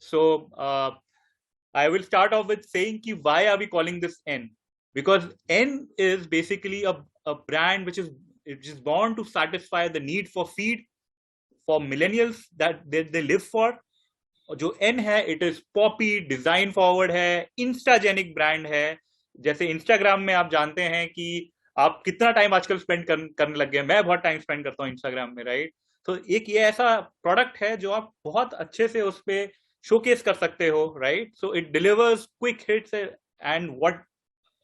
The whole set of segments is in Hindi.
So I will start off with saying ki why are we calling this N? Because N is basically a brand which is born to satisfy the need for feed for millennials that they live for. जो एन है it is Poppy, design forward है, इंस्टाजेनिक ब्रांड है. जैसे इंस्टाग्राम में आप जानते हैं कि आप कितना टाइम आजकल स्पेंड करने लग गए. मैं बहुत टाइम स्पेंड करता हूँ इंस्टाग्राम में, राइट. तो एक ये ऐसा प्रोडक्ट है जो आप बहुत अच्छे से उस पर शोकेस कर सकते हो, right. So it delivers quick hits and what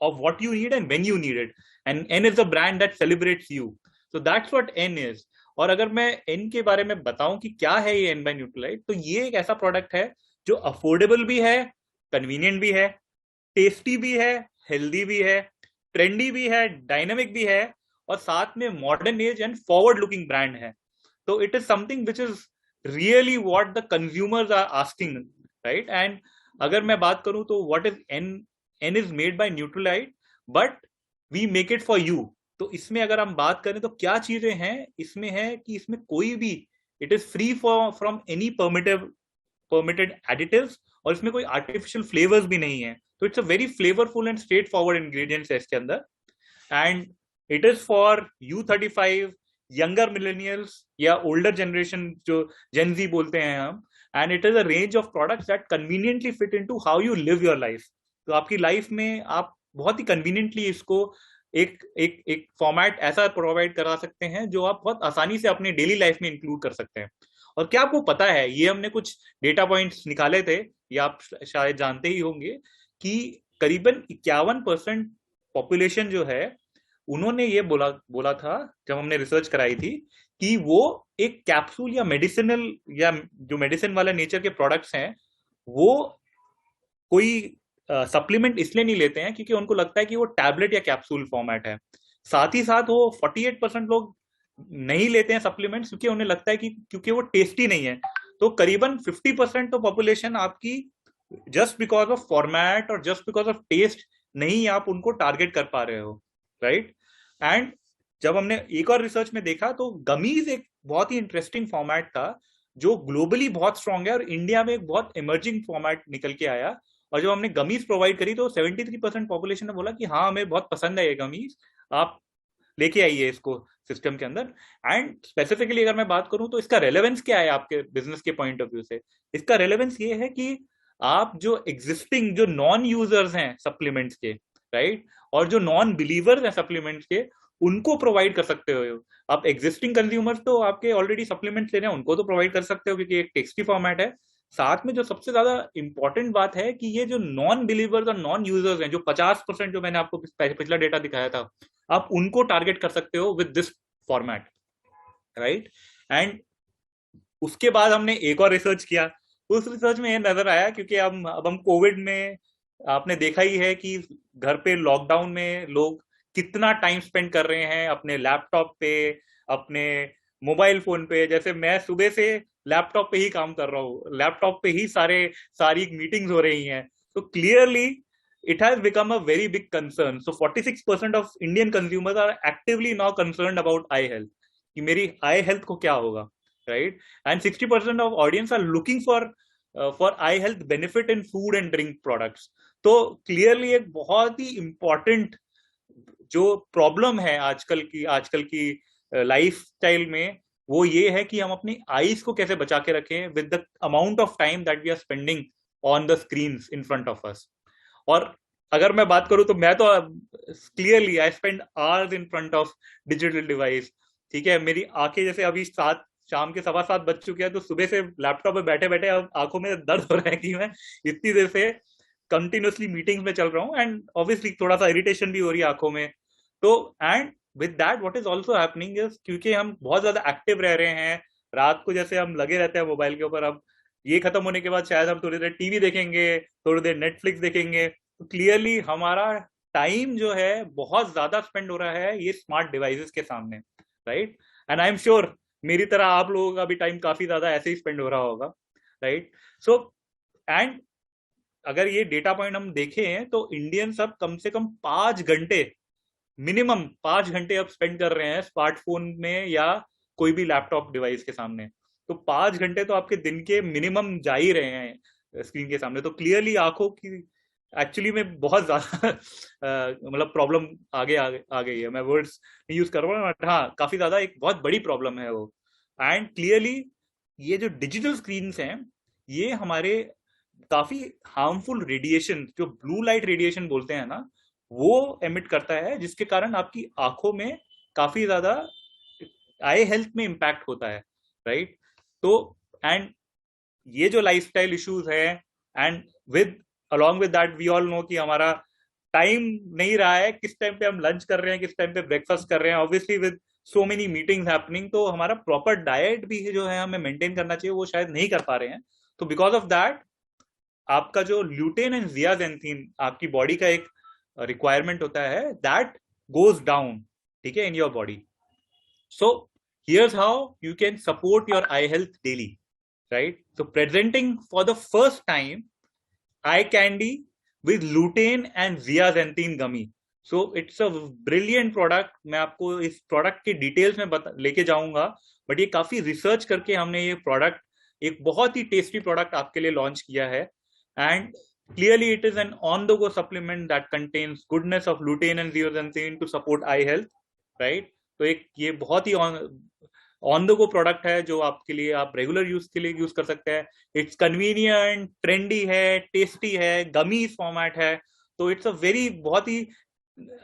of what you need and when you need it, and N is a brand that celebrates you. So that's what N is. और अगर मैं N के बारे में बताऊं कि क्या है ये N by Nutralite, तो ये एक ऐसा प्रोडक्ट है जो अफोर्डेबल भी है, कन्वीनियंट भी है, टेस्टी भी है, हेल्दी भी है, ट्रेंडी भी है, डायनामिक भी है, और साथ में modern age and forward looking brand है. तो it is something which is really what the consumers are asking, right. And अगर मैं बात करूं तो what is N is made by Nutralite, but we make it for you. तो इसमें अगर हम बात करें तो क्या चीजें हैं इसमें, है कि इसमें कोई भी, it is free from any permitted additives, और इसमें कोई आर्टिफिशियल फ्लेवर्स भी नहीं है. तो it's a very flavourful and straight forward ingredients है इसके अंदर. And it is for U35, younger millennials या ओल्डर जनरेशन जो जेन जी बोलते हैं हम. And it is a range of products that conveniently fit into how you live your life. तो आपकी लाइफ में आप बहुत ही कन्वीनियंटली इसको एक फॉर्मेट ऐसा प्रोवाइड करा सकते हैं जो आप बहुत आसानी से अपनी डेली लाइफ में इंक्लूड कर सकते हैं. और क्या आपको पता है, ये हमने कुछ डेटा पॉइंट्स निकाले थे, या आप शायद जानते ही होंगे कि करीबन 51% पॉपुलेशन जो है, उन्होंने ये बोला था जब हमने रिसर्च कराई थी कि वो एक कैप्सूल या मेडिसिनल या जो मेडिसिन वाला नेचर के प्रोडक्ट्स हैं वो कोई सप्लीमेंट इसलिए नहीं लेते हैं क्योंकि उनको लगता है कि वो टैबलेट या कैप्सूल फॉर्मेट है. साथ ही साथ वो 48% लोग नहीं लेते हैं सप्लीमेंट्स क्योंकि उन्हें लगता है कि क्योंकि वो टेस्टी नहीं है. तो करीबन 50% तो पॉपुलेशन आपकी जस्ट बिकॉज ऑफ फॉर्मेट और जस्ट बिकॉज ऑफ टेस्ट नहीं आप उनको टारगेट कर पा रहे हो, राइट. एंड जब हमने एक और रिसर्च में देखा तो गमीज एक बहुत ही इंटरेस्टिंग फॉर्मेट था जो ग्लोबली बहुत स्ट्रांग है और इंडिया में एक बहुत इमर्जिंग फॉर्मेट निकल के आया. और जब हमने गमीज प्रोवाइड करी तो 73% पॉपुलेशन ने बोला कि हाँ हमें बहुत पसंद है ये गमीज, आप लेके आइए इसको सिस्टम के अंदर. एंड स्पेसिफिकली अगर मैं बात करूं तो इसका रेलेवेंस क्या है आपके बिजनेस के पॉइंट ऑफ व्यू से. इसका रेलेवेंस ये है कि आप जो एग्जिस्टिंग जो नॉन यूजर्स हैं सप्लीमेंट्स के, राइट, और जो नॉन बिलीवर्स हैं सप्लीमेंट्स के, उनको प्रोवाइड कर सकते हो. आप एग्जिस्टिंग कंज्यूमर्स तो आपके ऑलरेडी सप्लीमेंट्स ले रहे हैं उनको तो प्रोवाइड कर सकते हो क्योंकि एक टेक्स्टी फॉर्मेट है. साथ में जो सबसे ज्यादा इंपॉर्टेंट बात है कि ये जो नॉन बिलीवर्स और नॉन यूजर्स हैं, जो 50% जो मैंने आपको पिछला डेटा दिखाया था, आप उनको टारगेट कर सकते हो with this format, right. And उसके बाद हमने एक और रिसर्च किया. उस रिसर्च में ये नजर आया क्योंकि अब हम कोविड में आपने देखा ही है कि घर पे लॉकडाउन में लोग कितना टाइम स्पेंड कर रहे हैं अपने लैपटॉप पे, अपने मोबाइल फोन पे. जैसे मैं सुबह से लैपटॉप पे ही काम कर रहा हूँ, लैपटॉप पे ही सारी मीटिंग्स हो रही हैं. तो clearly it has become a very big concern. So 46% of Indian consumers are actively now concerned about eye health, कि मेरी आई हेल्थ को क्या होगा, राइट. And 60% of audience are looking for eye health benefit in food and drink products. तो क्लियरली एक बहुत ही इंपॉर्टेंट जो प्रॉब्लम है आजकल की लाइफ स्टाइल में, वो ये है कि हम अपनी आईज को कैसे बचा के रखें with the amount of time that we are spending on the screens in front of us. और अगर मैं बात करूं तो मैं तो clearly I spend hours in front of digital device. ठीक है, मेरी आंखें जैसे अभी शाम के 7:15 बज चुके हैं, तो सुबह से लैपटॉप पे बैठे बैठे अब आंखों में दर्द हो रहा है कि मैं इतनी देर से कंटिन्यूसली मीटिंग्स में चल रहा हूँ. एंड ऑब्वियसली थोड़ा सा इरिटेशन भी हो रही है आंखों में. तो and with that what is also happening is, क्योंकि हम बहुत ज्यादा एक्टिव रह रहे हैं, रात को जैसे हम लगे रहते हैं मोबाइल के ऊपर, अब ये खत्म होने के बाद शायद हम थोड़ी देर टीवी देखेंगे, थोड़ी देर नेटफ्लिक्स देखेंगे. तो क्लियरली हमारा टाइम जो है बहुत ज्यादा स्पेंड हो रहा है ये स्मार्ट डिवाइसेस के सामने, right. And I am sure मेरी तरह आप लोगों का भी टाइम काफी ज्यादा ऐसे ही स्पेंड हो रहा होगा, राइट. सो एंड अगर ये डेटा पॉइंट हम देखें तो इंडियन सब कम से कम 5 घंटे, मिनिमम 5 घंटे अब स्पेंड कर रहे हैं स्मार्टफोन में या कोई भी लैपटॉप डिवाइस के सामने. तो 5 घंटे तो आपके दिन के मिनिमम जा ही रहे हैं स्क्रीन के सामने, तो क्लियरली आंखों की एक्चुअली में बहुत ज्यादा मतलब प्रॉब्लम आ गई है। मैं वर्ड्स नहीं यूज कर रहा हूँ, बट हाँ काफी ज्यादा एक बहुत बड़ी प्रॉब्लम है वो। एंड क्लियरली ये जो डिजिटल स्क्रीन हैं ये हमारे काफी हार्मफुल रेडिएशन, जो ब्लू लाइट रेडिएशन बोलते हैं ना, वो एमिट करता है, जिसके कारण आपकी आंखों में काफी ज्यादा आई हेल्थ में इम्पैक्ट होता है, राइट। तो एंड ये जो लाइफस्टाइल इश्यूज है, and with along with that we all know कि हमारा टाइम नहीं रहा है, किस टाइम पे हम लंच कर रहे हैं, किस टाइम पे ब्रेकफास्ट कर रहे हैं, obviously with so many meetings happening, तो हमारा प्रॉपर डाइट भी जो है हमें मेंटेन करना चाहिए, वो शायद नहीं कर पा रहे हैं। तो बिकॉज ऑफ दैट आपका जो ल्यूटेन एंड जियाजेंथीन आपकी बॉडी का एक रिक्वायरमेंट होता है, दैट गोज डाउन, ठीक है, in your body. So here's how you can support your eye health daily, right? So presenting for the first time eye candy with lutein and zeaxanthin gummy. So it's a brilliant product. मैं आपको इस प्रोडक्ट के डिटेल्स में लेके जाऊंगा, बट ये काफी रिसर्च करके हमने ये प्रोडक्ट, एक बहुत ही टेस्टी प्रोडक्ट आपके लिए लॉन्च किया है। And clearly it is an on the go supplement that contains goodness of lutein and zeaxanthin to support eye health, right? तो एक ये बहुत ही ऑन द गो प्रोडक्ट है जो आपके लिए, आप रेगुलर यूज के लिए यूज कर सकते हैं। इट्स कन्वीनियंट, ट्रेंडी है, टेस्टी है, गमी फॉर्मेट है, तो इट्स अ वेरी, बहुत ही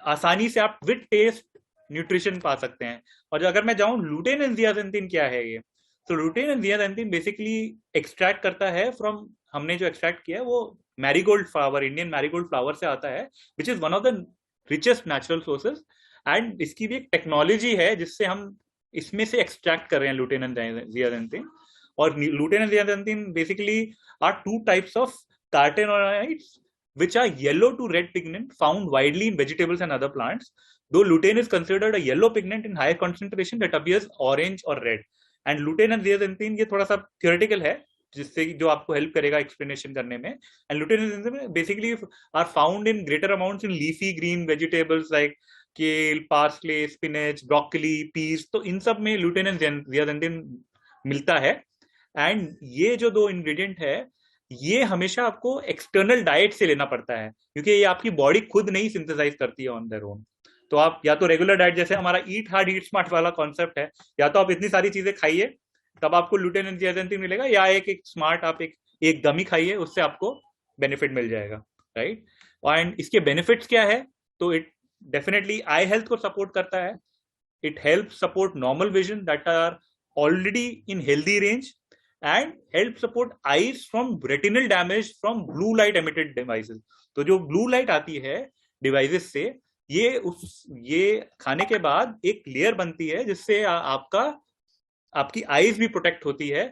आसानी से आप विद टेस्ट न्यूट्रिशन पा सकते हैं। और अगर मैं जाऊं लुटेन एंड जियाजेंथिन क्या है ये, तो Lutyens and zeaxanthin basically extract करता है फ्रॉम, हमने जो एक्सट्रैक्ट किया है वो marigold flower, Indian marigold flower से आता है, which is one of the richest natural sources. And इसकी भी एक टेक्नोलॉजी है जिससे हम इसमें से एक्सट्रैक्ट कर रहे हैं लुटेन एंड जियाजेंथिन। और lutein and zeaxanthin basically are two types of carotenoids which are yellow to red pigment found widely in vegetables and other plants. Though lutein is considered a yellow pigment in higher concentration that appears orange or red. And lutein and zeaxanthin ये थोड़ा सा theoretical है, जिससे जो आपको हेल्प करेगा एक्सप्लेनेशन करने में। And lutein and zeaxanthin basically are found in greater amounts in leafy green vegetables like kale, parsley, spinach, broccoli, peas. तो इन सब में lutein and zeaxanthin मिलता है। एंड ये जो दो इंग्रेडिएंट है ये हमेशा आपको एक्सटर्नल डाइट से लेना पड़ता है, क्योंकि ये आपकी बॉडी खुद नहीं सिंथेसाइज करती है ऑन देयर ओन। तो आप या तो रेगुलर डाइट, जैसे हमारा ईट हार्ड ईट स्मार्ट वाला कॉन्सेप्ट है, या तो आप इतनी सारी चीजें खाइए तब आपको लुटेन एंड जियाजेंथिन मिलेगा, या एक स्मार्ट आप एक गमी खाइए, उससे आपको बेनिफिट मिल जाएगा, राइट। एंड इसके बेनिफिट्स क्या है, तो इट डेफिनेटली आई हेल्थ को सपोर्ट करता है। It help support normal vision that are already in healthy range, and help support eyes from retinal damage from blue light emitted devices. तो जो ब्लू लाइट आती है डिवाइसेस से, ये खाने के बाद एक लेयर बनती है जिससे आपकी आईज भी प्रोटेक्ट होती है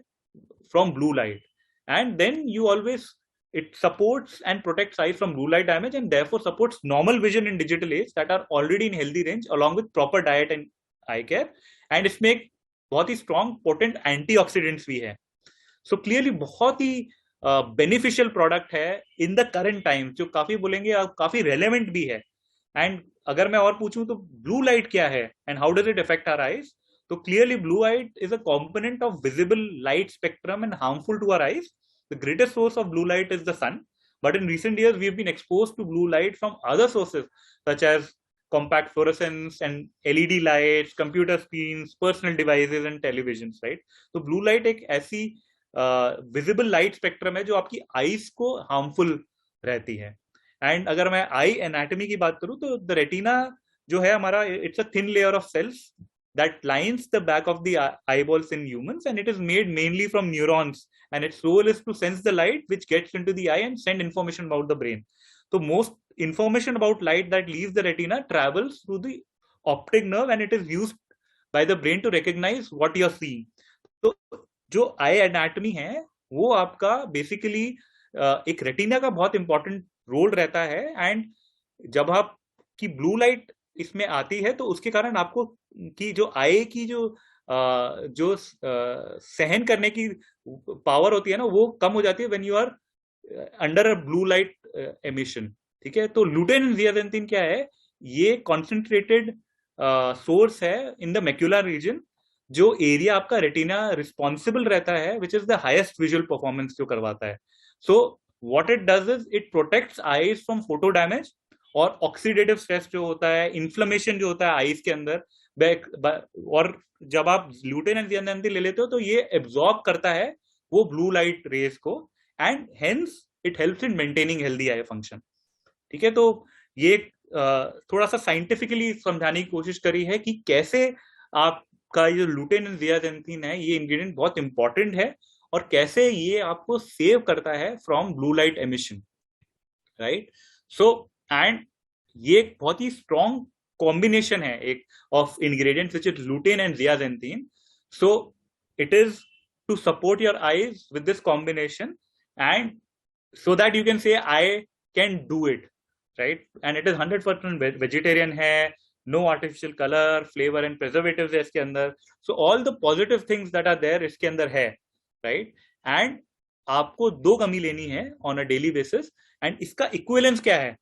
from blue light. And then you always, it supports and protects eyes from blue light damage and therefore supports normal vision in digital age that are already in healthy range along with proper diet and eye care. And इसमें एक बहुत ही strong potent antioxidants भी है। सो क्लियरली बहुत ही बेनिफिशियल प्रोडक्ट है इन द करंट टाइम, जो काफी बोलेंगे काफी रेलेवेंट भी है। एंड अगर मैं और पूछूं तो ब्लू लाइट क्या है and how does it affect our eyes, तो clearly blue light is a component of visible light spectrum and harmful to our eyes. The greatest source of blue light is the sun, but in recent years we have been exposed to blue light from other sources such as compact fluorescence and LED lights, computer screens, personal devices and televisions, right? तो blue light एक ऐसी विजिबल लाइट स्पेक्ट्रम है जो आपकी आईज को हार्मफुल रहती है। एंड अगर मैं आई एनाटॉमी की बात करूं तो द रेटिना जो है हमारा, it's a thin layer of cells that lines the back of the eyeballs in humans, and it is made mainly from neurons, and its role is to sense the light which gets into the eye and send information about the brain. So most information about light that leaves the retina travels through the optic nerve and it is used by the brain to recognize what you are seeing. तो जो आई एनाटॉमी है वो आपका बेसिकली एक रेटिना का बहुत इंपॉर्टेंट रोल रहता है। एंड जब आपकी ब्लू लाइट इसमें आती है तो उसके कारण आपको की जो आई की जो सहन करने की पावर होती है ना, वो कम हो जाती है when you are under a blue light emission, ठीक है। तो लुटेन एंड जियाजेंथिन क्या है, ये कॉन्सेंट्रेटेड सोर्स है इन द मैक्यूलर रीजन, जो एरिया आपका रेटिना रिस्पॉन्सिबल रहता है, which is the highest visual performance जो करवाता है। सो what it does is it protects eyes from photo damage और ऑक्सीडेटिव स्ट्रेस जो होता है, इन्फ्लेमेशन जो होता है आईज के अंदर, और जब आप लुटेन एंड ज़ियाज़ेंथीन ले लेते हो तो ये एब्जॉर्ब करता है वो ब्लू लाइट रेज को, and hence it helps in maintaining healthy I function. ठीक है, तो ये थोड़ा सा साइंटिफिकली समझाने की कोशिश करी है कि कैसे आपका ये लुटेन एंड ज़ियाज़ेंथीन है, ये इंग्रेडिएंट बहुत इंपॉर्टेंट है और कैसे ये आपको सेव करता है from blue light emission, right. So and ये एक बहुत ही स्ट्रॉन्ग कॉम्बिनेशन है एक of ingredients which is lutein and zeaxanthin. So it is to support your eyes with this combination, and so that you can say I can do it, right? And it is 100% vegetarian है, no artificial color, flavor and preservatives है इसके अंदर. So all the positive things that are there इसके अंदर है, right? And आपको 2 गमी लेनी है on a daily basis. and इसका equivalence क्या है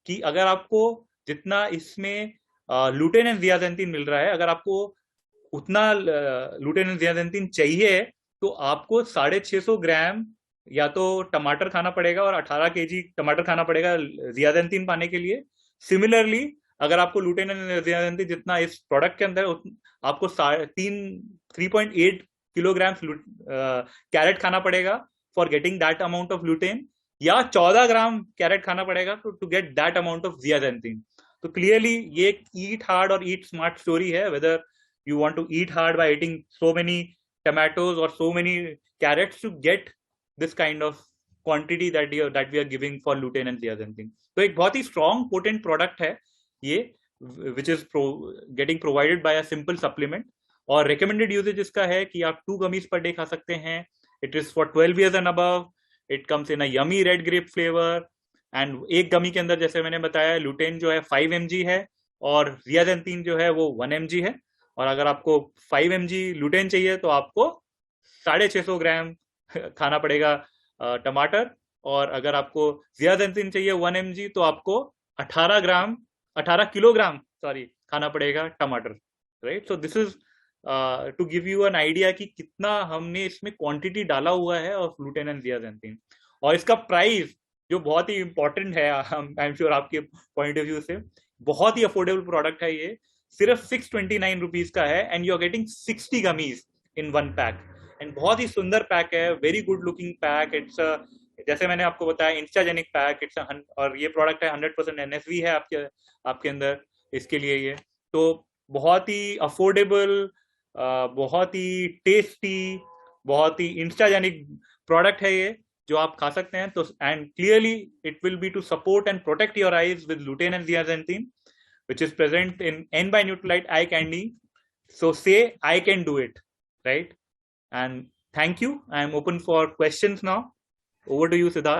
कि अगर आपको जितना इसमें लुटेन एंड ज़ियाज़ेंथीन मिल रहा है, अगर आपको उतना लुटेन एंड ज़ियाज़ेंथीन चाहिए तो आपको 650 ग्राम या तो टमाटर खाना पड़ेगा और 18 kg टमाटर खाना पड़ेगा ज़ियाज़ेंथीन पाने के लिए. सिमिलरली अगर आपको लुटेन एंड ज़ियाज़ेंथीन जितना इस प्रोडक्ट के अंदर, आपको 3.8 किलोग्राम कैरेट खाना पड़ेगा for getting that amount of lutein, या 14 ग्राम कैरेट खाना पड़ेगा to get that amount of zeaxanthin. तो क्लियरली ये एक ईट हार्ड और ईट स्मार्ट स्टोरी है. Whether you want to eat hard by eating so many tomatoes or so many carrots to get this kind of quantity that we are giving for lutein and zeaxanthin. तो एक बहुत ही strong potent product है ये, which is getting provided by a simple supplement. और recommended usage इसका है कि आप 2 gummies per day खा सकते हैं. It is for 12 years and above. It comes in a yummy red grape flavor. and एक गमी के अंदर जैसे मैंने बताया लुटेन जो है 5 mg है और ज़ियाज़ेंथीन जो है वो 1 mg है. और अगर आपको 5 mg लुटेन चाहिए तो आपको 650 ग्राम खाना पड़ेगा टमाटर, और अगर आपको ज़ियाज़ेंथीन चाहिए 1 mg तो आपको 18 किलोग्राम खाना पड़ेगा टमाटर, right. So this is to give you an idea कि कितना हमने इसमें क्वांटिटी डाला हुआ है ऑफ लुटेन एंड ज़ियाज़ेंथीन. और इसका प्राइस जो बहुत ही इंपॉर्टेंट है, आई एम श्योर आपके पॉइंट ऑफ व्यू से, बहुत ही अफोर्डेबल प्रोडक्ट है ये. सिर्फ 629 रुपीज का है, and you are getting 60 gummies in 1 pack. And बहुत ही सुंदर पैक है, very good looking pack. It's जैसे मैंने आपको बताया इंस्टाजेनिक पैक. इट्स और ये प्रोडक्ट है 100% NSV है आपके अंदर इसके लिए. ये तो बहुत ही अफोर्डेबल, बहुत ही टेस्टी, बहुत ही इंस्टाजेनिक प्रोडक्ट है ये जो आप खा सकते हैं. तो and clearly it will be to support and protect your eyes with lutein and zeaxanthin, which is present in N by Nutralite eye candy. So say I can do it, right? And thank you. I am open for questions now. Over to you, Siddharth.